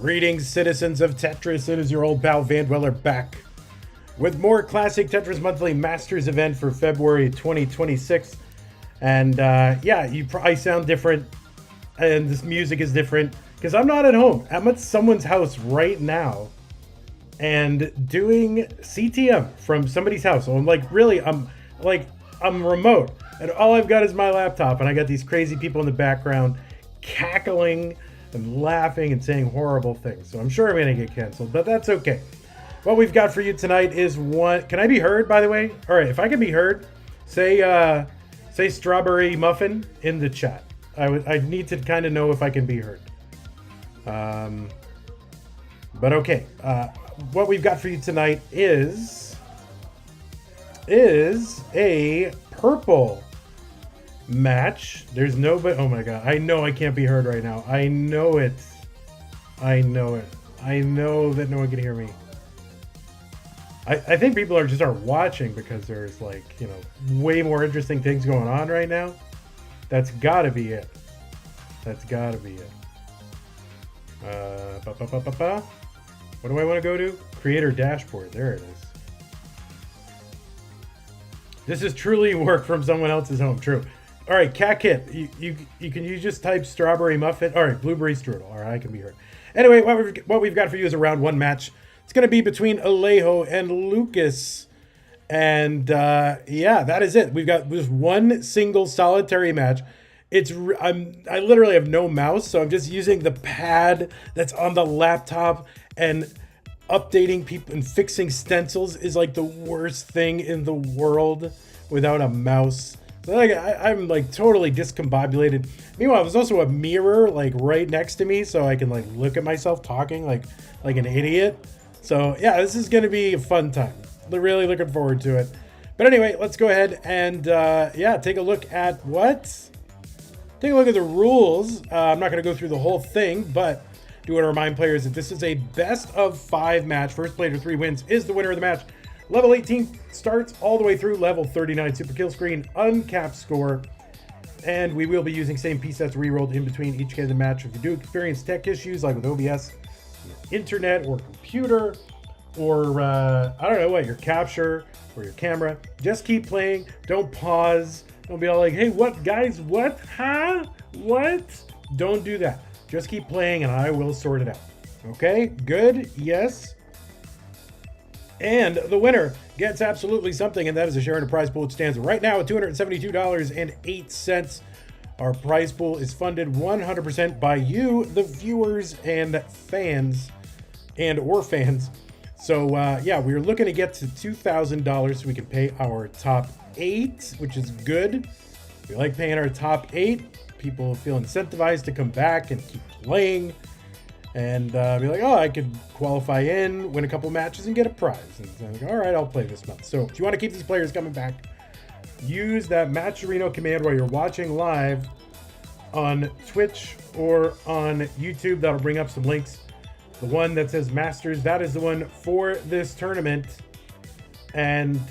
Greetings, citizens of Tetris. It is your old pal Van Dweller back with more classic Tetris Monthly Masters event for February 2026. And yeah, you probably sound different, and this music is different because I'm not at home. I'm at someone's house right now and doing CTM from somebody's house. So I'm like, really, I'm remote, and all I've got is my laptop, and I got these crazy people in the background cackling and laughing and saying horrible things. So I'm sure I'm going to get canceled, but that's okay. What we've got for you tonight is one. Can I be heard, by the way? All right, if I can be heard, say strawberry muffin in the chat. I need to kind of know if I can be heard. But okay. What we've got for you tonight is a purple match. There's nobody. Oh my god, I know I can't be heard right now. I know it. I know that no one can hear me. I think people are just watching because there's, like, you know, way more interesting things going on right now. That's gotta be it. What do I want to go to? Creator dashboard. There it is. This is truly work from someone else's home. True. All right, Cat Kit, you just type strawberry muffin. All right, blueberry strudel. All right, I can be heard. Anyway, what we've got for you is a round one match. It's going to be between Alejo and Lucas. And yeah, that is it. We've got just one single solitary match. I literally have no mouse, so I'm just using the pad that's on the laptop, and updating people and fixing stencils is like the worst thing in the world without a mouse. So like, I'm like totally discombobulated. Meanwhile, there's also a mirror like right next to me, so I can like look at myself talking like an idiot. So yeah, this is gonna be a fun time. Really looking forward to it. But anyway, let's go ahead and yeah, take a look at the rules. I'm not gonna go through the whole thing, but do want to remind players that this is a best of 5 match. First player to 3 wins is the winner of the match. Level 18 starts all the way through level 39. Super kill screen, uncapped score. And we will be using same piece sets rerolled in between each game of the match. If you do experience tech issues like with OBS, internet or computer, or I don't know what, your capture or your camera, just keep playing. Don't pause. Don't be all like, hey, what, guys? What? Huh? What? Don't do that. Just keep playing and I will sort it out. Okay? Good? Yes? And the winner gets absolutely something, and that is a share in a prize pool. It stands right now at $272.08. Our prize pool is funded 100% by you, the viewers and fans, or fans. So yeah, we're looking to get to $2,000 so we can pay our top 8, which is good. We like paying our top 8. People feel incentivized to come back and keep playing, and be like, oh, I could qualify in, win a couple matches, and get a prize. And I'm like, all right, I'll play this month. So if you want to keep these players coming back, use that Matcherino command while you're watching live on Twitch or on YouTube. That'll bring up some links. The one that says Masters, that is the one for this tournament. And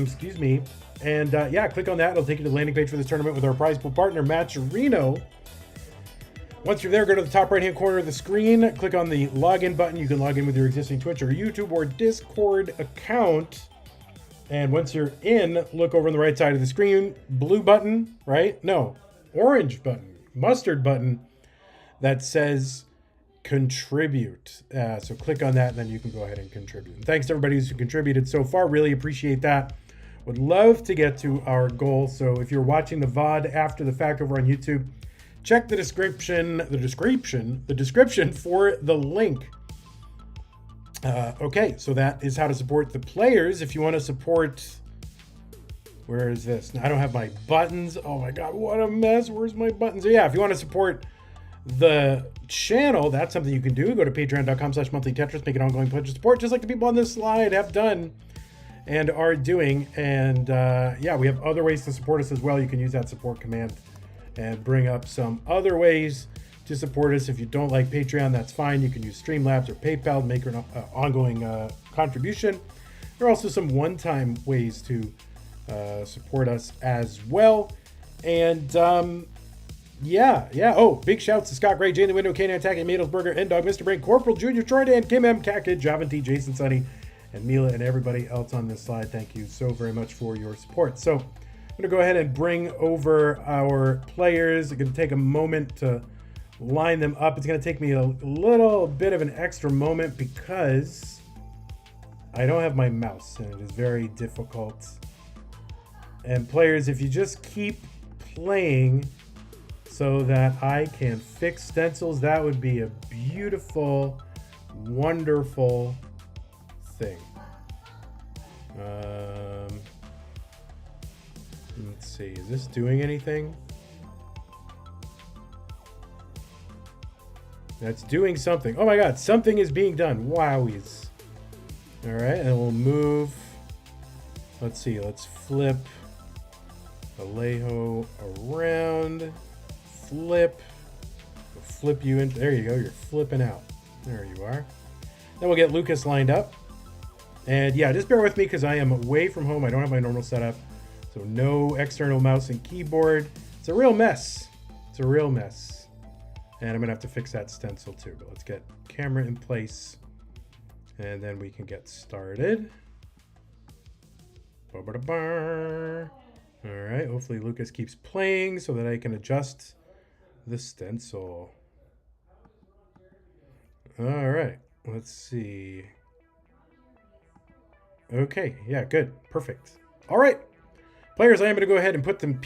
excuse me. And yeah, click on that. It'll take you to the landing page for this tournament with our prize pool partner, Matcherino. Once you're there, go to the top right-hand corner of the screen, click on the login button. You can log in with your existing Twitch or YouTube or Discord account. And once you're in, look over on the right side of the screen, blue button, right? No, orange button, mustard button that says contribute. So click on that, and then you can go ahead and contribute. And thanks to everybody who's contributed so far. Really appreciate that. Would love to get to our goal. So if you're watching the VOD after the fact over on YouTube, check the description for the link. Okay, so that is how to support the players. If you want to support, where is this? I don't have my buttons. Oh my god, what a mess. Where's my buttons? So yeah, if you want to support the channel, that's something you can do. Go to patreon.com/monthlytetris, make an ongoing pledge of support, just like the people on this slide have done and are doing. And yeah, we have other ways to support us as well. You can use that support command and bring up some other ways to support us. If you don't like Patreon, that's fine. You can use Streamlabs or PayPal to make an ongoing contribution. There are also some one-time ways to support us as well. And Yeah, yeah. Oh, big shouts to Scott Gray, Jane the Window, Canine Attacking, Madelsberger, N-Dog, Mr. Brain, Corporal Junior, Troy Dan, Kim M, Cat Kid, Javanti, Jason Sunny, and Mila, and everybody else on this slide. Thank you so very much for your support. So I'm going to go ahead and bring over our players. I'm going to take a moment to line them up. It's going to take me a little bit of an extra moment because I don't have my mouse, and it is very difficult. And players, if you just keep playing so that I can fix stencils, that would be a beautiful, wonderful thing. Let's see, is this doing anything? That's doing something. Oh my God, something is being done. Wowies. All right, and we'll move. Let's see, let's flip Alejo around. Flip you in. There you go, you're flipping out. There you are. Then we'll get Lucas lined up. And yeah, just bear with me because I am away from home. I don't have my normal setup. So no external mouse and keyboard. It's a real mess. It's a real mess. And I'm gonna have to fix that stencil too. But let's get camera in place. And then we can get started. All right, hopefully Lucas keeps playing so that I can adjust the stencil. All right, let's see. Okay, yeah, good, perfect. All right, players, I am going to go ahead and put them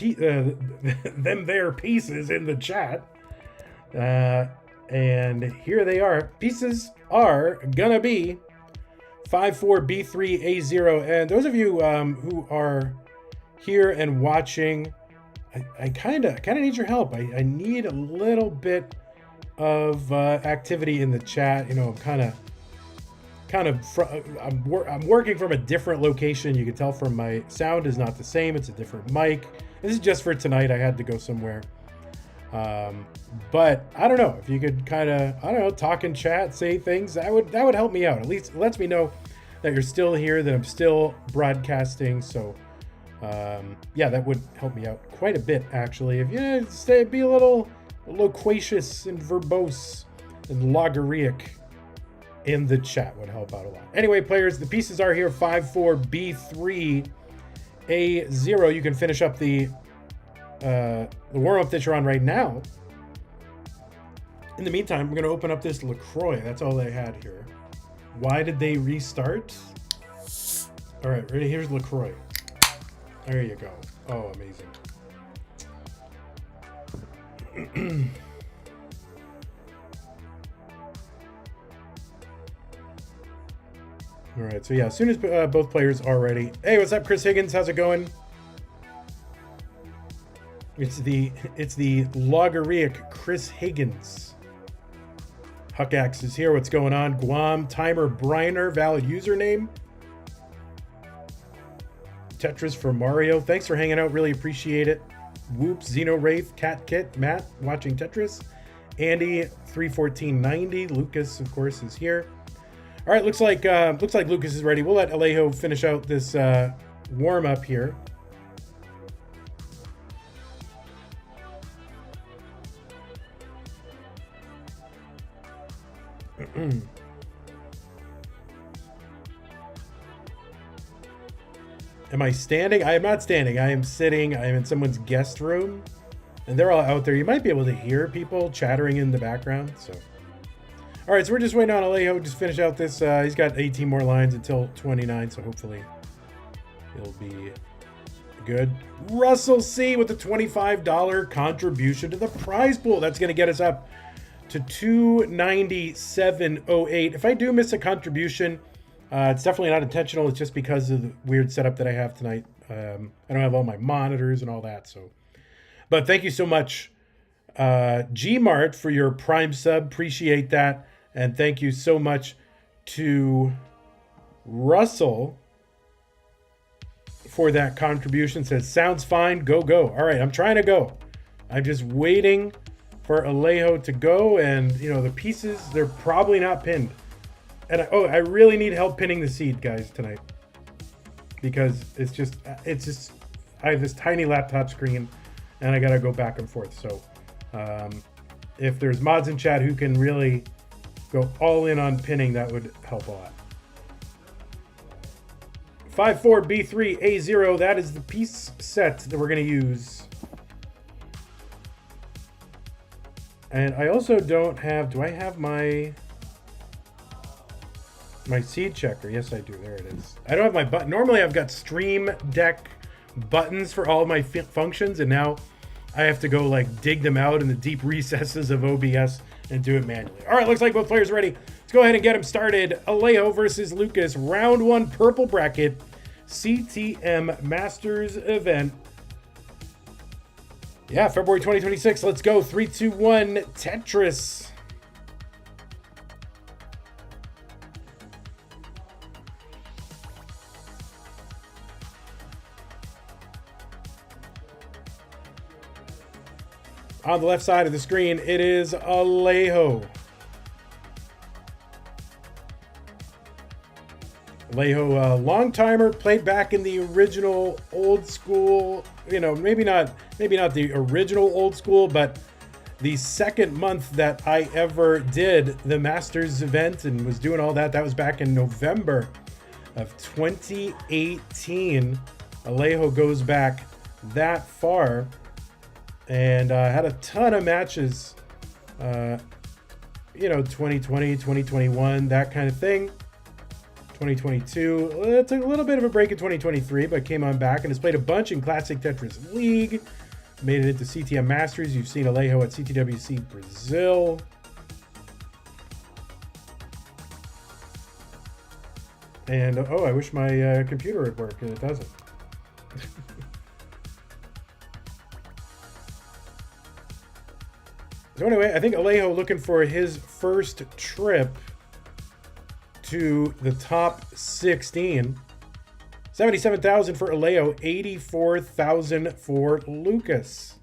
their pieces in the chat. And here they are. Pieces are gonna be 54B3A0. And those of you who are here and watching, I kind of need your help. I need a little bit of activity in the chat. You know, I'm working from a different location. You can tell from my sound is not the same. It's a different mic. This is just for tonight. I had to go somewhere. But I don't know if you could kind of, I don't know, talk in chat, say things. That would help me out. At least it lets me know that you're still here, that I'm still broadcasting. So yeah, that would help me out quite a bit, actually. If you be a little loquacious and verbose and logarithmic in the chat would help out a lot. Anyway, players, the pieces are here. 54B3A0. You can finish up the warm-up that you're on right now. In the meantime, we're going to open up this LaCroix. That's all they had here. Why did they restart? All right, ready? Here's LaCroix. There you go. Oh, amazing. All right, so yeah, as soon as both players are ready. Hey, what's up, Chris Higgins? How's it going? It's the logarithmic Chris Higgins. Huckax is here. What's going on? Guam Timer Briner, valid username. Tetris for Mario. Thanks for hanging out. Really appreciate it. Whoops, Xeno Wraith, Cat Kit, Matt watching Tetris. Andy 31490. Lucas, of course, is here. All right, looks like Lucas is ready. We'll let Alejo finish out this warm up here. Am I standing? I am not standing. I am sitting. I am in someone's guest room, and they're all out there. You might be able to hear people chattering in the background. So, all right. So we're just waiting on Alejo to finish out this. He's got 18 more lines until 29. So hopefully it'll be good. Russell C with the $25 contribution to the prize pool. That's going to get us up to $297.08. If I do miss a contribution, it's definitely not intentional. It's just because of the weird setup that I have tonight. I don't have all my monitors and all that. So, but thank you so much, Gmart, for your Prime sub. Appreciate that. And thank you so much to Russell for that contribution. Says, sounds fine. Go, go. All right, I'm trying to go. I'm just waiting for Alejo to go. And, you know, the pieces, they're probably not pinned. And I really need help pinning the seed, guys, tonight, because it's just I have this tiny laptop screen, and I gotta go back and forth. So If there's mods in chat who can really go all in on pinning, that would help a lot. 54B3A0, that is the piece set that we're going to use. And I also don't have, do I have my seed checker? Yes, I do. There it is. I don't have my button. Normally I've got Stream Deck buttons for all my functions, and now I have to go like dig them out in the deep recesses of OBS and do it manually. All right, looks like both players are ready. Let's go ahead and get them started. Alejo versus Lucas, round one, purple bracket, CTM Masters event. Yeah, February 2026. Let's go. 3, 2, 1, Tetris. On the left side of the screen, it is Alejo. Alejo, long timer, played back in the original old school. You know, maybe not the original old school, but the second month that I ever did the Masters event and was doing all that. That was back in November of 2018. Alejo goes back that far. And had a ton of matches, 2020, 2021, that kind of thing. 2022, took a little bit of a break in 2023, but came on back and has played a bunch in Classic Tetris League. Made it into CTM Masters. You've seen Alejo at CTWC Brazil. And, oh, I wish my computer would work, and it doesn't. So anyway, I think Alejo looking for his first trip to the top 16. 77,000 for Alejo, 84,000 for Lucas.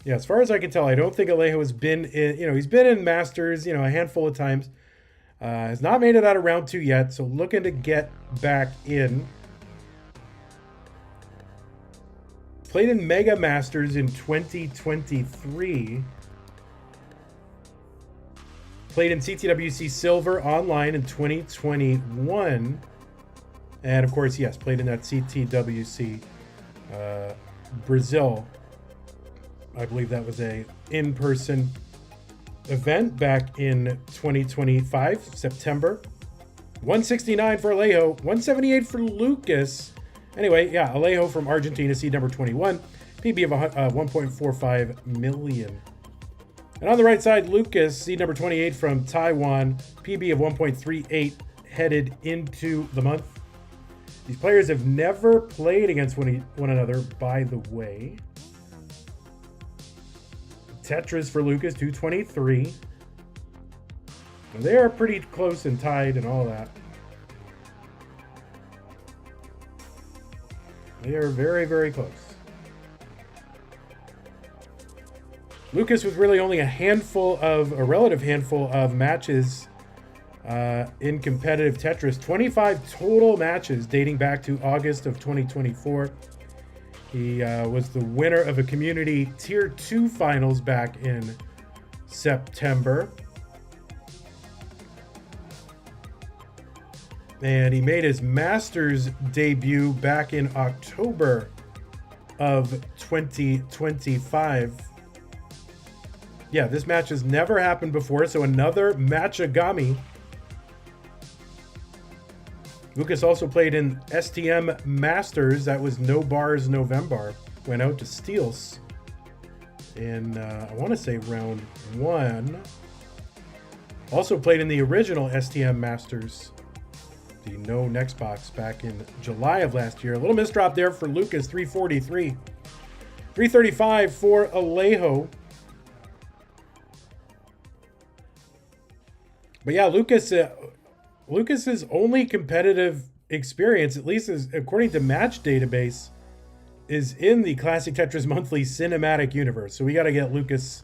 Yeah, as far as I can tell, I don't think Alejo has been in, he's been in Masters, a handful of times. Has not made it out of round 2 yet, so looking to get back in. Played in Mega Masters in 2023. Played in CTWC Silver online in 2021. And of course, yes, played in that CTWC Brazil. I believe that was a in-person event back in 2025, September. 169 for Alejo, 178 for Lucas. Anyway, yeah, Alejo from Argentina, seed number 21, PB of 1.45 million. And on the right side, Lucas, seed number 28 from Taiwan, PB of 1.38, headed into the month. These players have never played against one another, by the way. Tetris for Lucas, 223. And they are pretty close and tied and all that. They are very, very close. Lucas with really only a relative handful of matches in competitive Tetris. 25 total matches dating back to August of 2024. He was the winner of a community Tier 2 finals back in September. And he made his Masters debut back in October of 2025. Yeah, this match has never happened before, so another matchagami. Lucas also played in STM Masters. That was no bars, no Vembar. Went out to Steels in, I want to say, round 1. Also played in the original STM Masters. The no next box back in July of last year. A little misdrop there for Lucas, 343. 335 for Alejo. But yeah, Lucas's only competitive experience, at least according to Match Database, is in the Classic Tetris Monthly Cinematic Universe. So we got to get Lucas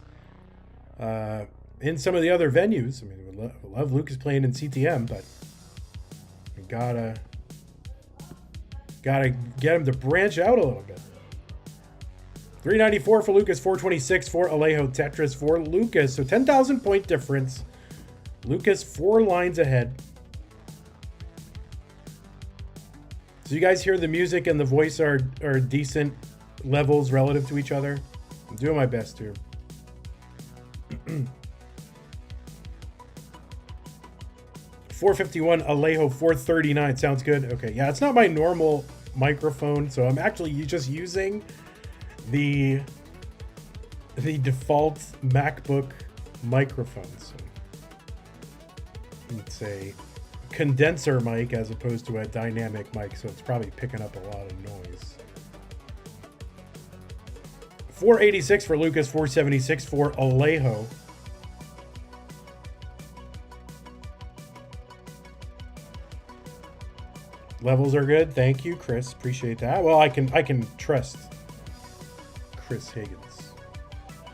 in some of the other venues. I mean, we love Lucas playing in CTM, but we gotta get him to branch out a little bit. 394 for Lucas, 426 for Alejo, Tetris for Lucas. So 10,000 point difference. Lucas 4 lines ahead. So you guys hear the music and the voice are decent levels relative to each other? I'm doing my best here. 451 Alejo, 439. Sounds good. Okay, yeah, it's not my normal microphone, so I'm actually just using the default MacBook microphone. So it's a condenser mic as opposed to a dynamic mic, so it's probably picking up a lot of noise. 486 for Lucas, 476 for Alejo. Levels are good. Thank you, Chris. Appreciate that. Well, I can trust Chris Higgins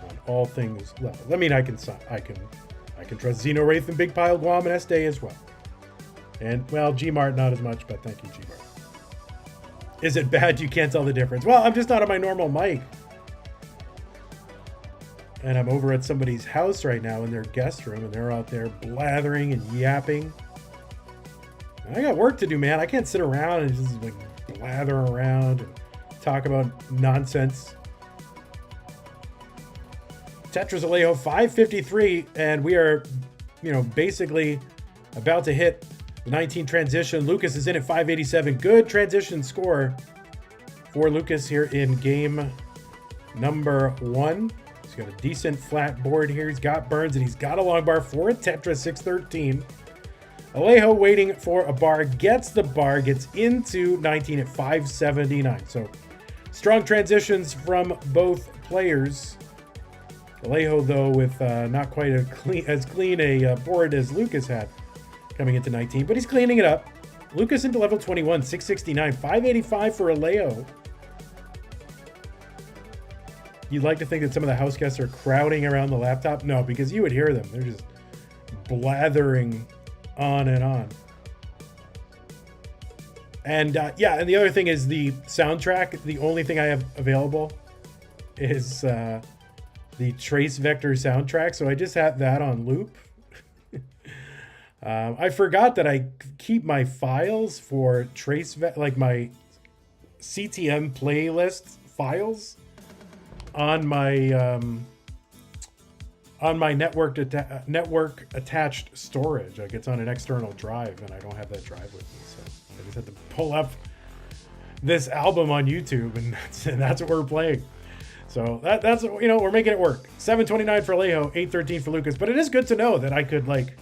on all things levels. I mean, I can trust Xeno Wraith and Big Pile Guam and S-Day as well. And well, Gmart not as much, but thank you, Gmart. Is it bad you can't tell the difference? Well, I'm just not on my normal mic. And I'm over at somebody's house right now in their guest room, and they're out there blathering and yapping. I got work to do, man. I can't sit around and just like blather around and talk about nonsense. Tetris Alejo 553, and we are, basically about to hit the 19 transition. Lucas is in at 587. Good transition score for Lucas here in game number 1. He's got a decent flat board here. He's got burns and he's got a long bar for a Tetris 613. Alejo waiting for a bar, gets the bar, gets into 19 at 579. So strong transitions from both players. Alejo, though, with not quite as clean a board as Lucas had coming into 19, but he's cleaning it up. Lucas into level 21, 669, 585 for Alejo. You'd like to think that some of the house guests are crowding around the laptop? No, because you would hear them. They're just blathering on and on. And and the other thing is the soundtrack. The only thing I have available is the Trace Vector soundtrack, so I just have that on loop. I forgot that I keep my files for like my CTM playlist files on my network attached storage. Like it's on an external drive, and I don't have that drive with me, so I just had to pull up this album on YouTube, and that's what we're playing. So that's we're making it work. 729 for Alejo, 813 for Lucas. But it is good to know that I could like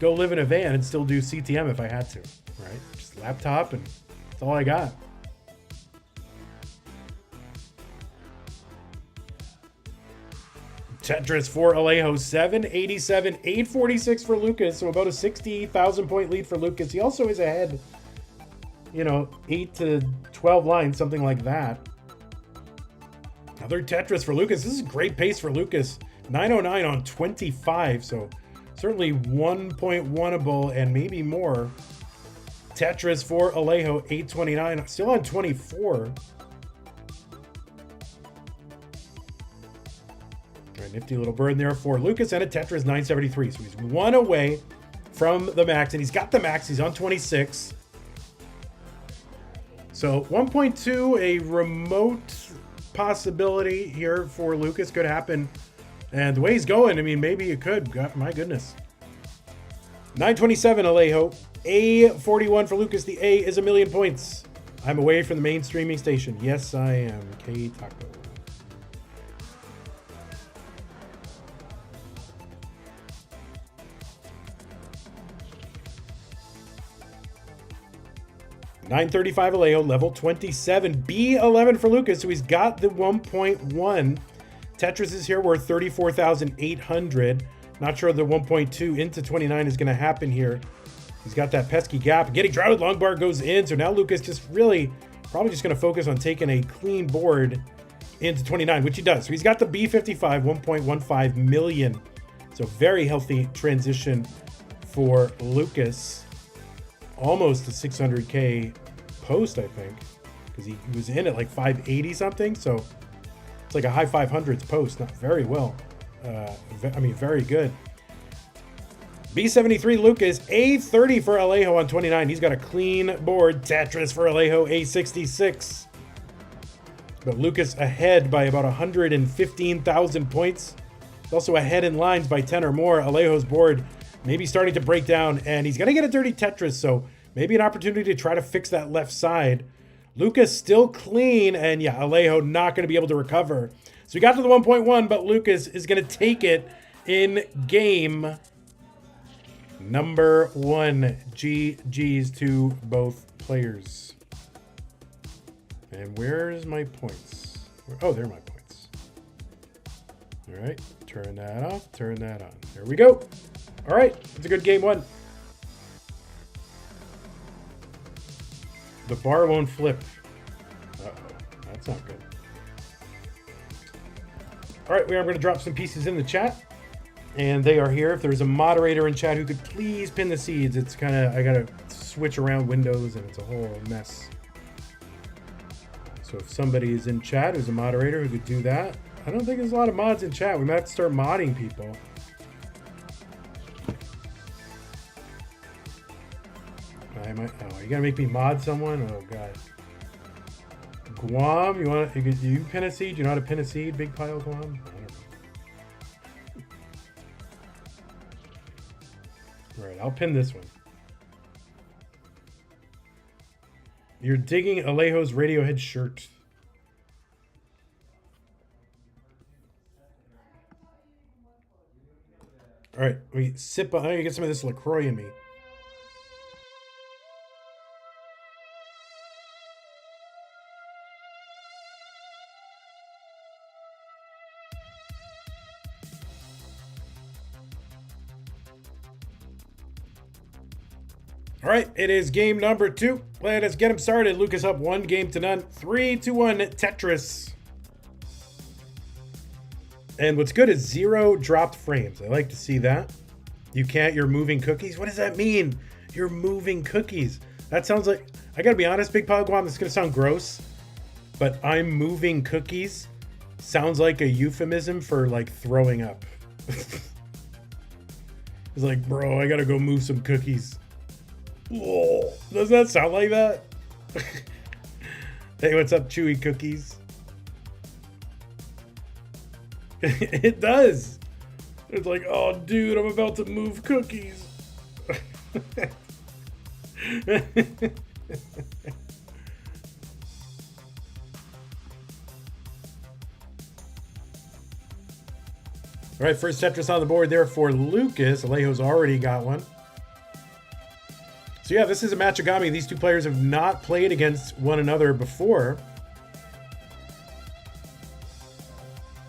go live in a van and still do CTM if I had to, right? Just laptop, and that's all I got. Tetris for Alejo, 787, 846 for Lucas. So about a 60,000 point lead for Lucas. He also is ahead, 8 to 12 lines, something like that. Another Tetris for Lucas. This is a great pace for Lucas. 909 on 25, so certainly 1.1able and maybe more. Tetris for Alejo, 829, still on 24. Right, nifty little burn there for Lucas, and a Tetris 973. So he's one away from the max, and he's got the max. He's on 26. So 1.2, a remote possibility here for Lucas could happen. And the way he's going, I mean, maybe it could. God, my goodness. 927 Alejo, A41 for Lucas. The A is 1,000,000 points. I'm away from the main streaming station. Yes, I am. K Taco. $935 Alejo, level 27. B11 for Lucas, so he's got the 1.1. Tetris is here worth 34,800. Not sure the 1.2 into 29 is going to happen here. He's got that pesky gap. Getting droughted, long bar goes in, so now Lucas just really probably just going to focus on taking a clean board into 29, which he does. So he's got the B55, 1.15 million. So very healthy transition for Lucas. Almost a 600K post, I think, because he was in at like 580 something. So It's like a high 500s post. Not very well. I mean, very good. B73 Lucas, A30 for Alejo on 29. He's got a clean board. Tetris for Alejo, A66. But Lucas ahead by about 115,000 points. He's also ahead in lines by 10 or more. Alejo's board maybe starting to break down, and he's going to get a dirty Tetris, so maybe an opportunity to try to fix that left side. Lucas still clean, and yeah, Alejo not going to be able to recover. So we got to the 1.1, but Lucas is going to take it in game number 1. GG's to both players. And where's my points? Oh, there are my points. All right, turn that off, turn that on. There we go. All right, it's a good game 1. The bar won't flip. Uh-oh, that's not good. All right, we are going to drop some pieces in the chat. And they are here. If there's a moderator in chat who could please pin the seeds. It's kind of, I got to switch around windows and it's a whole mess. So if somebody is in chat who's a moderator who could do that. I don't think there's a lot of mods in chat. We might have to start modding people. Oh, you gonna make me mod someone? Oh god. Guam, you pin a seed? You know how to pin a seed? Big pile Guam? I don't know. Alright, I'll pin this one. You're digging Alejo's Radiohead shirt. Alright, we sip on. I need to get some of this LaCroix in me. All right, it is game number 2. Let us get him started. Lucas up 1-0. 3-1 Tetris. And what's good is 0 dropped frames. I like to see that. You're moving cookies? What does that mean? You're moving cookies. That sounds like, I gotta be honest, Big Pile Guam, this is gonna sound gross, but I'm moving cookies sounds like a euphemism for like throwing up. It's like, bro, I gotta go move some cookies. Whoa, does that sound like that? Hey, what's up, Chewy Cookies? It does. It's like, oh, dude, I'm about to move cookies. All right, first Tetris on the board there for Lucas. Alejo's already got one. So yeah, this is a matchagami. These two players have not played against one another before.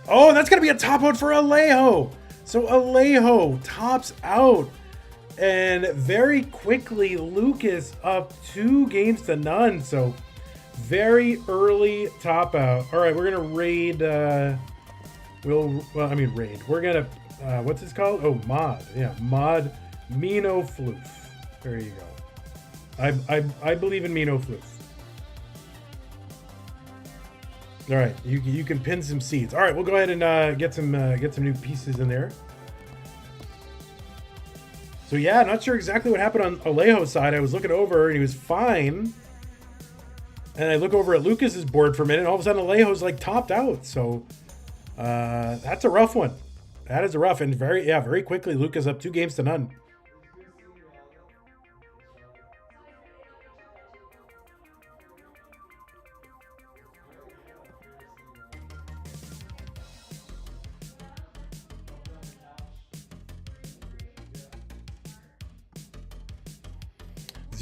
Oh, that's going to be a top out for Alejo. So Alejo tops out. And very quickly, Lucas up 2-0. So very early top out. All right, we're going to raid. Raid. We're going to, what's this called? Oh, mod. Yeah, mod Mino Floof. There you go. I believe in Mino Floof. All right, you can pin some seeds. All right, we'll go ahead and get some new pieces in there. So yeah, not sure exactly what happened on Alejo's side. I was looking over and he was fine, and I look over at Lucas's board for a minute, and all of a sudden Alejo's like topped out. So that's a rough one. That is a rough, and very quickly Lucas up 2-0.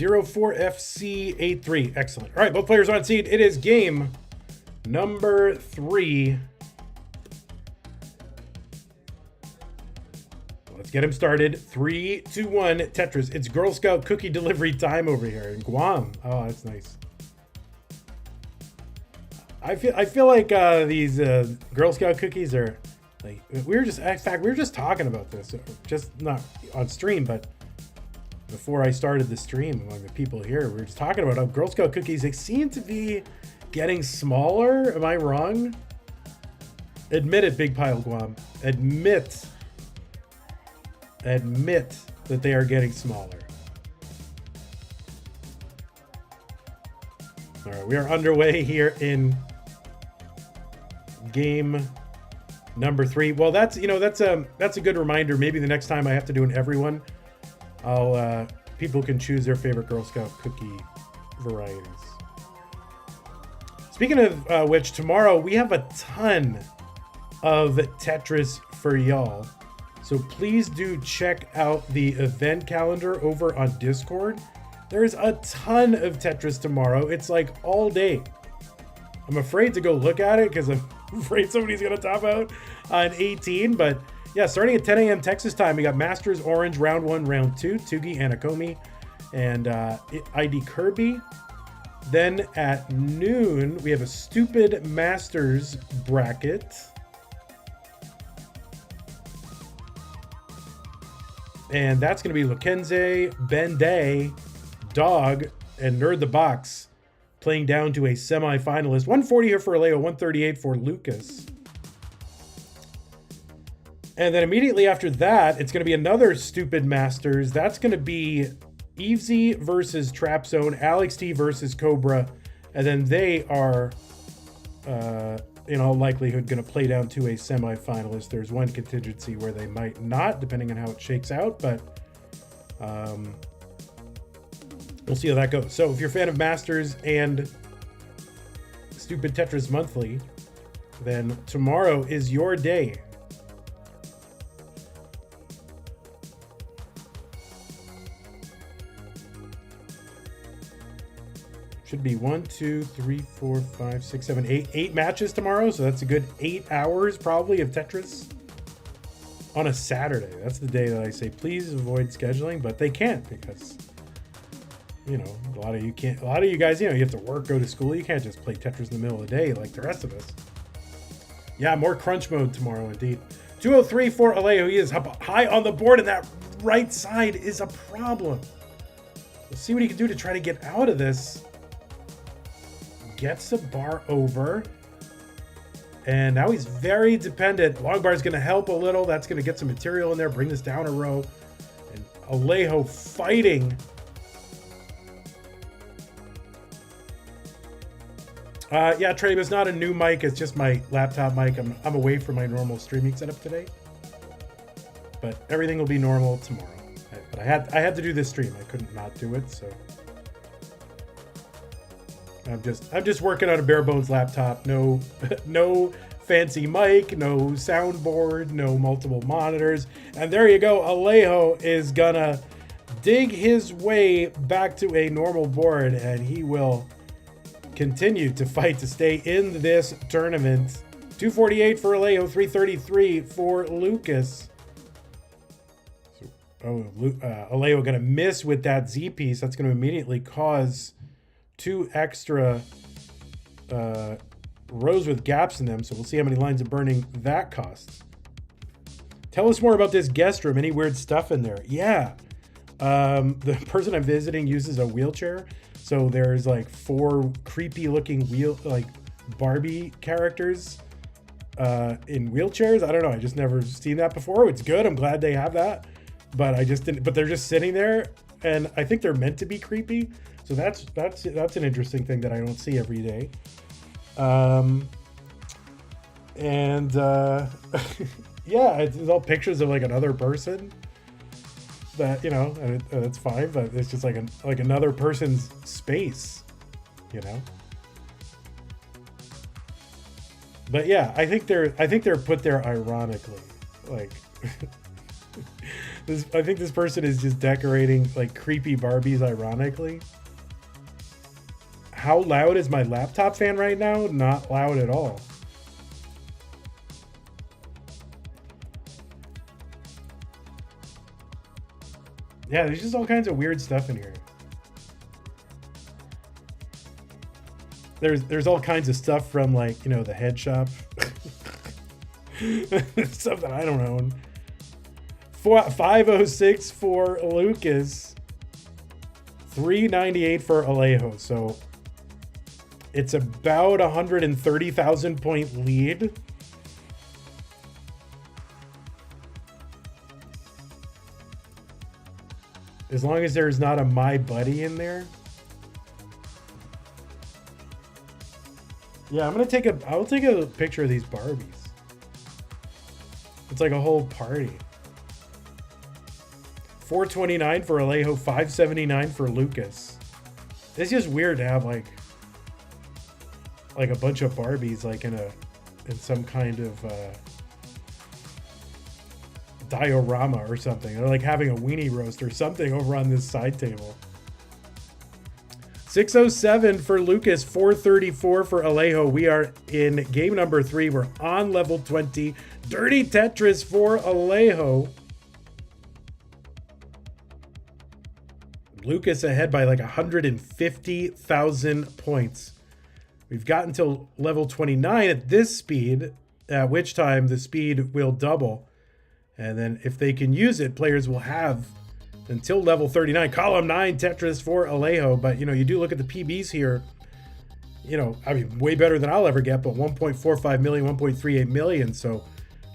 04FC83. Excellent. All right, both players on seed. It is game number 3. Let's get him started. 3-1 Tetris. It's Girl Scout cookie delivery time over here in Guam. Oh, that's nice. I feel like these Girl Scout cookies are like, in fact, we were just talking about this, just not on stream, but before I started the stream among the people here, we were just talking about how Girl Scout cookies, they seem to be getting smaller. Am I wrong? Admit it, Big Pile Guam. Admit that they are getting smaller. All right, we are underway here in game number 3. Well, that's a good reminder. Maybe the next time I have to do an everyone, people can choose their favorite Girl Scout cookie varieties. Speaking of which, tomorrow we have a ton of Tetris for y'all. So please do check out the event calendar over on Discord. There's a ton of Tetris tomorrow. It's like all day. I'm afraid to go look at it because I'm afraid somebody's going to top out on 18. But yeah, starting at 10 a.m. Texas time, we got Masters Orange Round 1, Round 2, Tugi, Anakomi, and ID Kirby. Then at noon, we have a stupid Masters bracket. And that's going to be Lukenze, Benday, Dog, and Nerd the Box playing down to a semi-finalist. 140 here for Alejo, 138 for Lucas. And then immediately after that, it's going to be another stupid Masters. That's going to be Evesy versus Trap Zone, Alex T versus Cobra. And then they are, in all likelihood, going to play down to a semi-finalist. There's one contingency where they might not, depending on how it shakes out. But we'll see how that goes. So if you're a fan of Masters and Stupid Tetris Monthly, then tomorrow is your day. Should be 1, 2, 3, 4, 5, 6, 7, 8. 8 matches tomorrow, so that's a good 8 hours probably of Tetris on a Saturday. That's the day that I say please avoid scheduling, but they can't because a lot of you guys, you have to work, go to school. You can't just play Tetris in the middle of the day like the rest of us. Yeah, more crunch mode tomorrow indeed. 203 for Alejo. He is up high on the board, and that right side is a problem. Let's see what he can do to try to get out of this. Gets the bar over. And now he's very dependent. Long bar is going to help a little. That's going to get some material in there, bring this down a row. And Alejo fighting. Yeah, Trey, it's not a new mic. It's just my laptop mic. I'm away from my normal streaming setup today. But everything will be normal tomorrow. But I had to do this stream. I couldn't not do it, so I'm just working on a bare bones laptop. No fancy mic, no soundboard, no multiple monitors. And there you go. Alejo is gonna dig his way back to a normal board, and he will continue to fight to stay in this tournament. 248 for Alejo, 333 for Lucas. Alejo gonna miss with that Z piece. That's gonna immediately cause 2 extra rows with gaps in them. So we'll see how many lines of burning that costs. Tell us more about this guest room. Any weird stuff in there? Yeah. The person I'm visiting uses a wheelchair. So there's like 4 creepy looking Barbie characters in wheelchairs. I don't know. I just never seen that before. It's good. I'm glad they have that. But I just didn't. But they're just sitting there, and I think they're meant to be creepy. So that's an interesting thing that I don't see every day. Yeah, it's all pictures of like another person. That and that's fine, but it's just like another person's space, But yeah, I think they're put there ironically, like. I think this person is just decorating like creepy Barbies ironically. How loud is my laptop fan right now? Not loud at all. Yeah, there's just all kinds of weird stuff in here. There's all kinds of stuff from like, the head shop. Stuff that I don't own. 506 for Lucas, 398 for Alejo. So it's about 130,000 point lead. As long as there's not a My Buddy in there. Yeah, I'll take a picture of these Barbies. It's like a whole party. $429 for Alejo, $579 for Lucas. It's just weird to have like a bunch of Barbies like in some kind of diorama or something. Or like having a weenie roast or something over on this side table. 607 for Lucas, 434 for Alejo. We are in game number 3. We're on level 20. Dirty Tetris for Alejo. Lucas ahead by like 150,000 points. We've got until level 29 at this speed, at which time the speed will double. And then if they can use it, players will have until level 39. Column 9 Tetris for Alejo. But, you know, you do look at the PBs here. You know, I mean, way better than I'll ever get, but 1.45 million, 1.38 million. So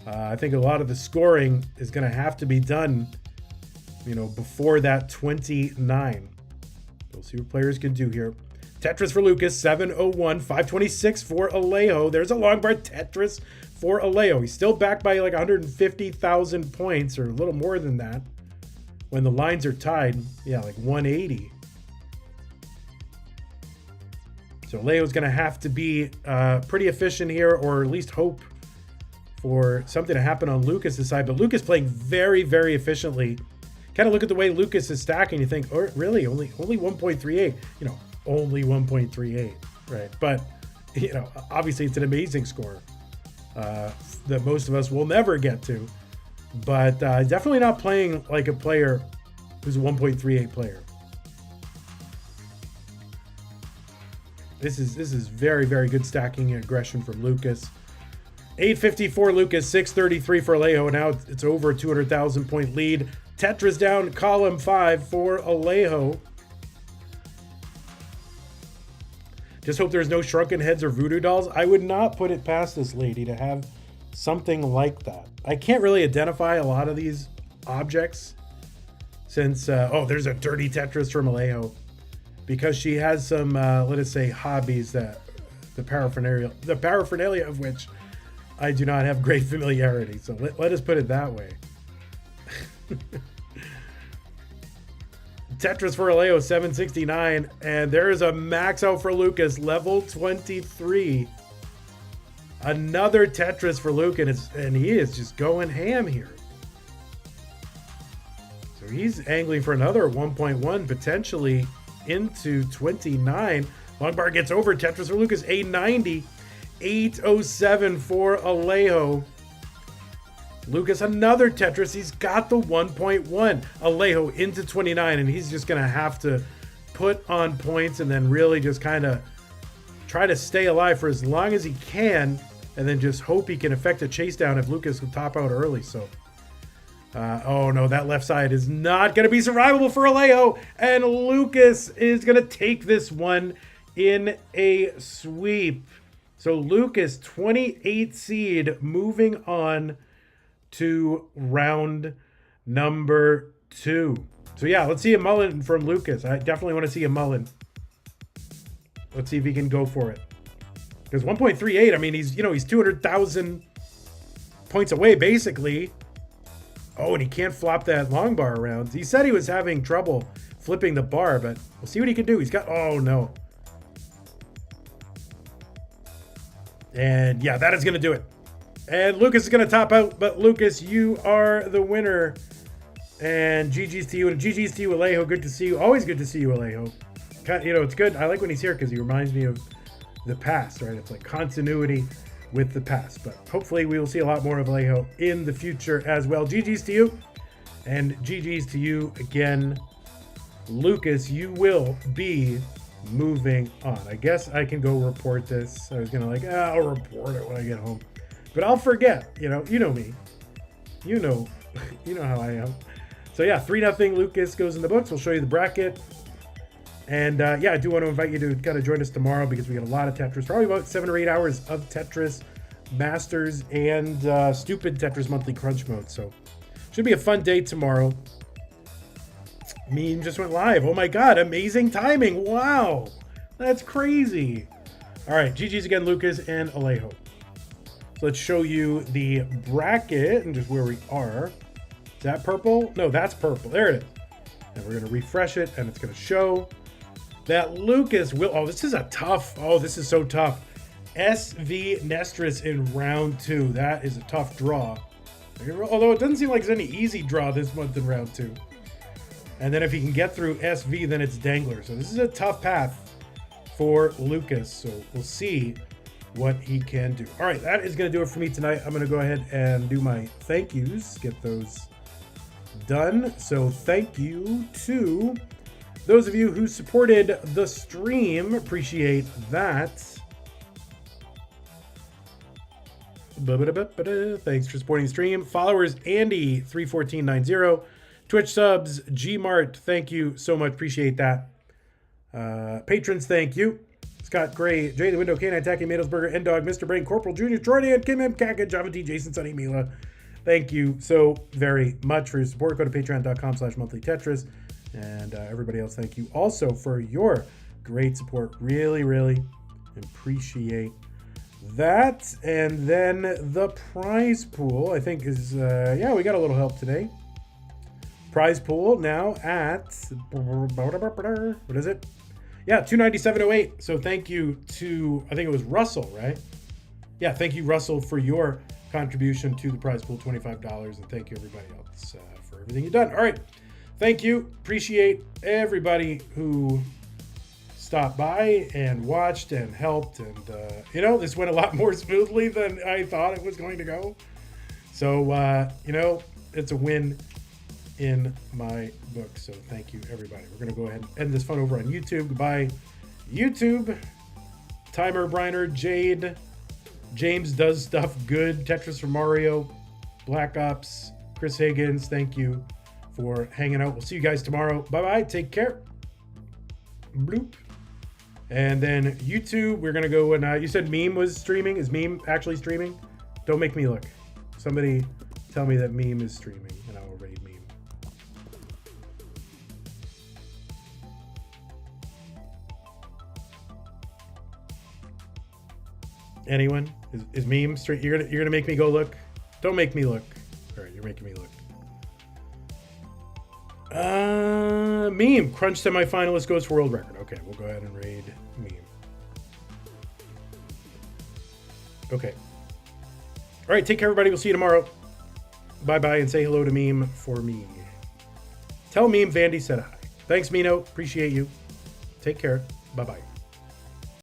I think a lot of the scoring is going to have to be done, you know, before that 29. We'll see what players can do here. Tetris for Lucas, 701, 526 for Alejo. There's a long bar Tetris for Alejo. He's still back by like 150,000 points, or a little more than that. When the lines are tied, yeah, like 180. So Alejo's going to have to be pretty efficient here, or at least hope for something to happen on Lucas's side. But Lucas playing very, very efficiently. Kind of look at the way Lucas is stacking. You think, oh, really? Only 1.38? You know, only 1.38, right? But, you know, obviously it's an amazing score that most of us will never get to. But definitely not playing like a player who's a 1.38 player. This is very, very good stacking and aggression from Lucas. 854 Lucas, 633 for Alejo, and now it's over a 200,000 point lead. Tetris down, column 5 for Alejo. Just hope there's no shrunken heads or voodoo dolls. I would not put it past this lady to have something like that. I can't really identify a lot of these objects since, oh, there's a dirty Tetris from Alejo, because she has some, let us say, hobbies that the paraphernalia of which I do not have great familiarity. So let us put it that way. Tetris for Alejo, 769, and there is a max out for Lucas, level 23. Another Tetris for Lucas, and he is just going ham here. So he's angling for another 1.1, potentially into 29. Long bar gets over. Tetris for Lucas, 890. 807 for Alejo. Lucas, another Tetris. He's got the 1.1. Alejo into 29, and he's just going to have to put on points and then really just kind of try to stay alive for as long as he can, and then just hope he can effect a chase down if Lucas can top out early. So, oh no, that left side is not going to be survivable for Alejo, and Lucas is going to take this one in a sweep. So Lucas, 28 seed, moving on to round number 2. So yeah, let's see a mulligan from Lucas. I definitely want to see a mulligan. Let's see if he can go for it. Because 1.38, I mean, he's 200,000 points away, basically. Oh, and he can't flop that long bar around. He said he was having trouble flipping the bar, but we'll see what he can do. He's got, oh no. And yeah, that is going to do it. And Lucas is going to top out, but Lucas, you are the winner. And GG's to you, and GG's to you, Alejo. Good to see you. Always good to see you, Alejo. You know, it's good. I like when he's here because he reminds me of the past, right? It's like continuity with the past. But hopefully we will see a lot more of Alejo in the future as well. GG's to you, and GG's to you again. Lucas, you will be moving on. I guess I can go report this. I was going to I'll report it when I get home. But I'll forget, you know me. You know how I am. So yeah, 3-0 Lucas goes in the books. We'll show you the bracket. And yeah, I do want to invite you to kind of join us tomorrow because we got a lot of Tetris. Probably about 7 or 8 hours of Tetris Masters and stupid Tetris Monthly Crunch Mode. So should be a fun day tomorrow. Meme just went live. Oh my god, amazing timing. Wow. That's crazy. All right, GG's again, Lucas and Alejo. So let's show you the bracket and just where we are. Is that purple? No, that's purple. There it is. And we're going to refresh it, and it's going to show that Lucas will... Oh, this is a tough... Oh, this is so tough. SV Nestris in round 2. That is a tough draw. Although it doesn't seem like there's any easy draw this month in round 2. And then if he can get through SV, then it's Dangler. So this is a tough path for Lucas. So we'll see what he can do. All right, that is going to do it for me tonight. I'm going to go ahead and do my thank yous. Get those done. So thank you to those of you who supported the stream. Appreciate that. Thanks for supporting the stream. Followers, Andy31490. Twitch subs, Gmart, thank you so much. Appreciate that. Patrons, thank you. Scott Gray, Jay the Window, Canine Tacky, Madelsberger, N-Dog, Mr. Brain, Corporal Jr., Jordan, Kim M. Kaka, Java T, Jason, Sunny, Mila. Thank you so very much for your support. Go to patreon.com/monthlytetris. And everybody else, thank you also for your great support. Really, really appreciate that. And then the prize pool, I think is, yeah, we got a little help today. Prize pool now at, what is it? Yeah, 297.08. So thank you to, I think it was Russell, right? Yeah, thank you, Russell, for your contribution to the prize pool, $25. And thank you, everybody else, for everything you've done. All right. Thank you. Appreciate everybody who stopped by and watched and helped. And, you know, this went a lot more smoothly than I thought it was going to go. So, you know, it's a win in my book. So thank you, everybody. We're going to go ahead and end this fun over on YouTube. Goodbye, YouTube. Timer, Briner, Jade, James Does Stuff Good, Tetris for Mario, Black Ops, Chris Higgins, thank you for hanging out. We'll see you guys tomorrow. Bye-bye. Take care. Bloop. And then YouTube, we're going to go and you said Meme was streaming. Is Meme actually streaming? Don't make me look. Somebody tell me that Meme is streaming and I will raid Meme. Anyone? Is Meme stream? You're gonna make me go look? Don't make me look. All right, you're making me look. Meme. Crunch semifinalist goes for world record. Okay, we'll go ahead and raid Meme. Okay. All right, take care, everybody. We'll see you tomorrow. Bye-bye, and say hello to Meme for me. Tell Meme Vandy said hi. Thanks, Mino. Appreciate you. Take care. Bye-bye.